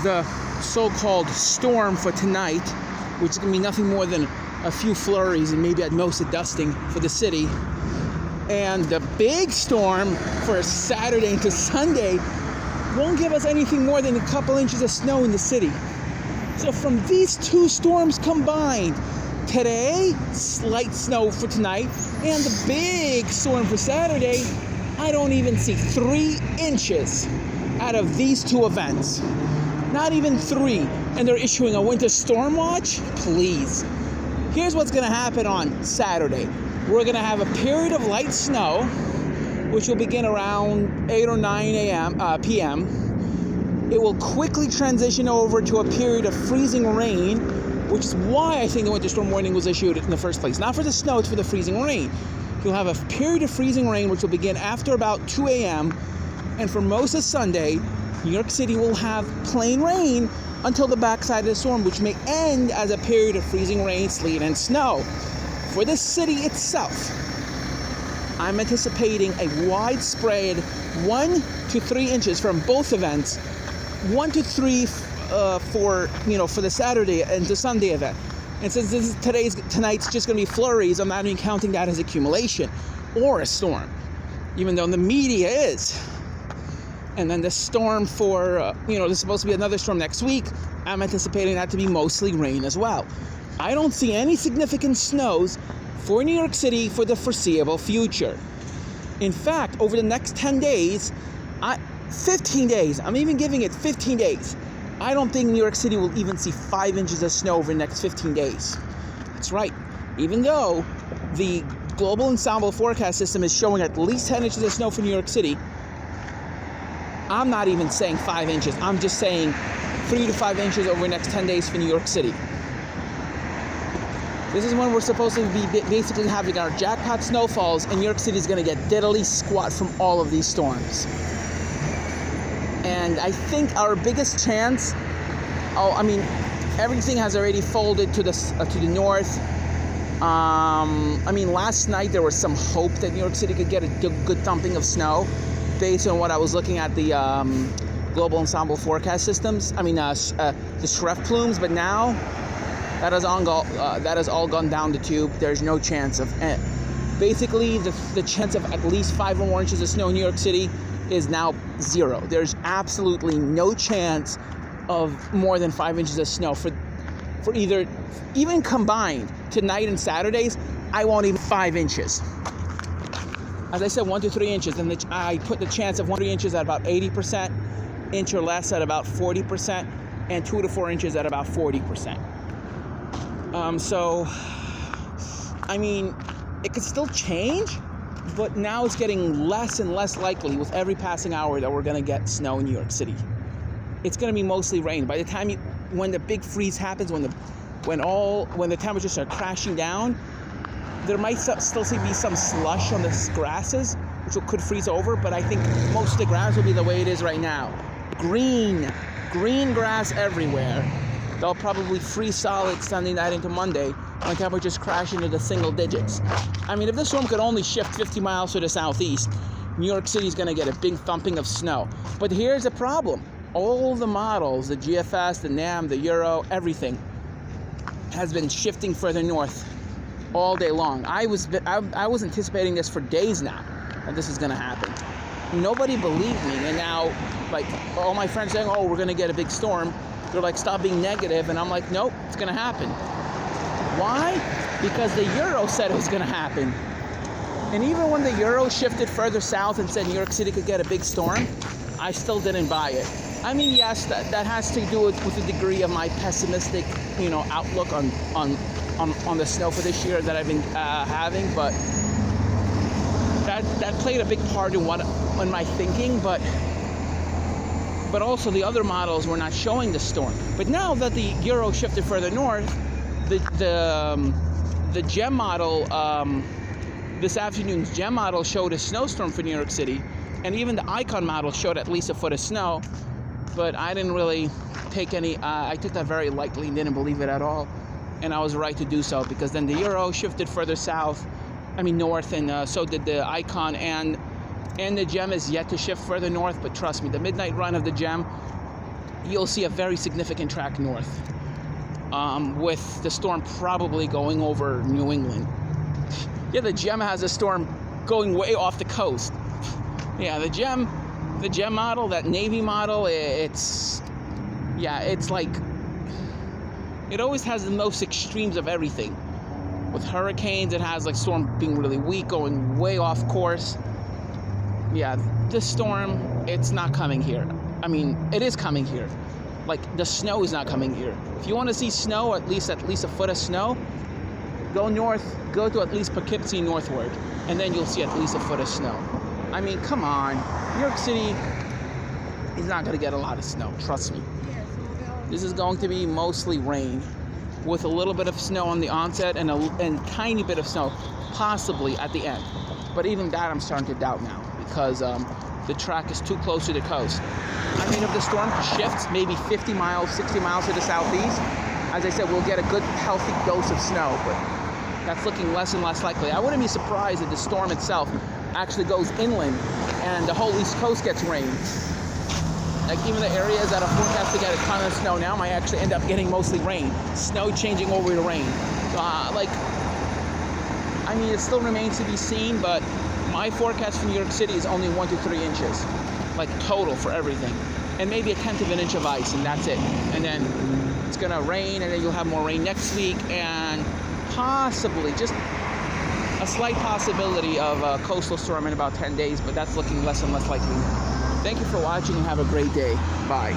the so-called storm for tonight, which is going to be nothing more than a few flurries and maybe at most a dusting for the city, and the big storm for Saturday into Sunday won't give us anything more than a couple inches of snow in the city. So from these two storms combined, today, slight snow for tonight, and the big storm for Saturday, I don't even see 3 inches out of these two events. Not even 3. And they're issuing a winter storm watch? Please. Here's what's going to happen on Saturday. We're going to have a period of light snow, which will begin around 8 or 9 p.m. It will quickly transition over to a period of freezing rain, which is why I think the winter storm warning was issued in the first place. Not for the snow, it's for the freezing rain. You'll have a period of freezing rain, which will begin after about 2 a.m. And for most of Sunday, New York City will have plain rain until the backside of the storm, which may end as a period of freezing rain, sleet, and snow. For the city itself, I'm anticipating a widespread 1 to 3 inches from both events, 1 to 3 for the Saturday and the Sunday event. And since this is tonight's just going to be flurries, I'm not even counting that as accumulation or a storm, even though the media is. And then the storm for, there's supposed to be another storm next week. I'm anticipating that to be mostly rain as well. I don't see any significant snows for New York City for the foreseeable future. In fact, over the next 10 days, 15 days, I'm even giving it 15 days, I don't think New York City will even see 5 inches of snow over the next 15 days. That's right. Even though the global ensemble forecast system is showing at least 10 inches of snow for New York City, I'm not even saying 5 inches. I'm just saying 3 to 5 inches over the next 10 days for New York City. This is when we're supposed to be basically having our jackpot snowfalls, and New York City is going to get diddly squat from all of these storms. And I think our biggest chance, everything has already folded to the north. Last night there was some hope that New York City could get a good thumping of snow, based on what I was looking at the global ensemble forecast systems. The Shref plumes, but now that has all gone down the tube. There's no chance of. Basically, the chance of at least 5 or more inches of snow in New York City is now 0. There's absolutely no chance of more than 5 inches of snow for either, even combined tonight and Saturdays. I won't even 5 inches. As I said, 1 to 3 inches, and I put the chance of 1 to 3 inches at about 80%, inch or less at about 40%, and 2 to 4 inches at about 40%. It could still change, but now it's getting less and less likely with every passing hour that we're going to get snow in New York City. It's going to be mostly rain. By the time when the big freeze happens, when the temperatures start crashing down, there might still be some slush on the grasses, which could freeze over, but I think most of the grass will be the way it is right now. Green grass everywhere. They'll probably freeze solid Sunday night into Monday when temperatures crash into the single digits. If this storm could only shift 50 miles to the southeast, New York City is going to get a big thumping of snow. But here's the problem. All the models, the GFS, the NAM, the Euro, everything has been shifting further north all day long. I was anticipating this for days now, that this is going to happen. Nobody believed me, and now, all my friends saying, "Oh, we're going to get a big storm." They're like, "Stop being negative," and I'm like, "Nope, it's going to happen." Why? Because the Euro said it was going to happen. And even when the Euro shifted further south and said New York City could get a big storm, I still didn't buy it. Yes, that has to do with the degree of my pessimistic, outlook on the snow for this year that I've been having, but that played a big part in my thinking, but also the other models were not showing the storm. But now that the Euro shifted further north, the GEM model, this afternoon's GEM model showed a snowstorm for New York City, and even the Icon model showed at least a foot of snow, but I didn't really take I took that very lightly and didn't believe it at all. And I was right to do so, because then the Euro shifted further north, and so did the Icon, and the GEM is yet to shift further north. But trust me, the midnight run of the GEM, you'll see a very significant track north, with the storm probably going over New England. Yeah, the Gem has a storm going way off the coast. Yeah, the Gem model, that Navy model, it's like, it always has the most extremes of everything. With hurricanes, it has like storm being really weak, going way off course. Yeah, this storm, it's not coming here. I mean, it is coming here. Like, the snow is not coming here. If you want to see snow, at least a foot of snow, go north, go to at least Poughkeepsie northward, and then you'll see at least a foot of snow. I mean, come on. New York City is not going to get a lot of snow, trust me. This is going to be mostly rain, with a little bit of snow on the onset and tiny bit of snow possibly at the end. But even that I'm starting to doubt now, because the track is too close to the coast. I mean, if the storm shifts maybe 50 miles, 60 miles to the southeast, as I said, we'll get a good, healthy dose of snow, but that's looking less and less likely. I wouldn't be surprised if the storm itself actually goes inland and the whole East Coast gets rain. Like, even the areas that are forecast to get a ton of snow now might actually end up getting mostly rain. Snow changing over to rain. So, I mean, it still remains to be seen, but my forecast for New York City is only 1 to 3 inches, like total for everything. And maybe 1/10 of an inch of ice, and that's it. And then it's gonna rain, and then you'll have more rain next week, and possibly, just a slight possibility of a coastal storm in about 10 days, but that's looking less and less likely. Thank you for watching, and have a great day. Bye.